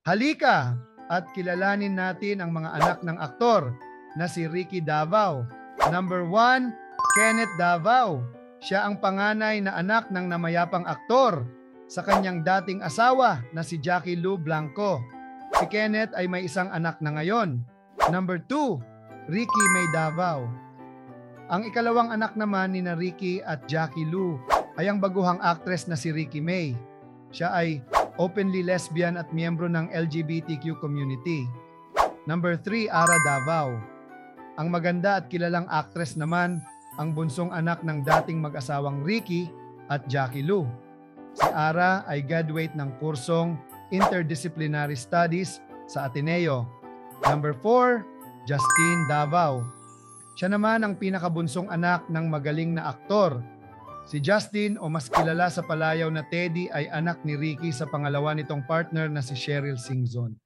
Halika at kilalanin natin ang mga anak ng aktor na si Ricky Davao. Number 1, Kenneth Davao. Siya ang panganay na anak ng namayapang aktor sa kanyang dating asawa na si Jackie Lou Blanco. Si Kenneth ay may isang anak na ngayon. Number 2, Ricky May Davao. Ang ikalawang anak naman ni na Ricky at Jackie Lou ay ang baguhang actress na si Ricky May. Siya ay openly lesbian at miyembro ng LGBTQ community. Number 3, Ara Davao. Ang maganda at kilalang actress naman ang bunsong anak ng dating mag-asawang Ricky at Jackie Lou. Si Ara ay graduate ng kursong Interdisciplinary Studies sa Ateneo. Number 4, Justine Davao. Siya naman ang pinakabunsong anak ng magaling na aktor. Si Justin o mas kilala sa palayaw na Teddy ay anak ni Ricky sa pangalawa nitong partner na si Cheryl Singzon.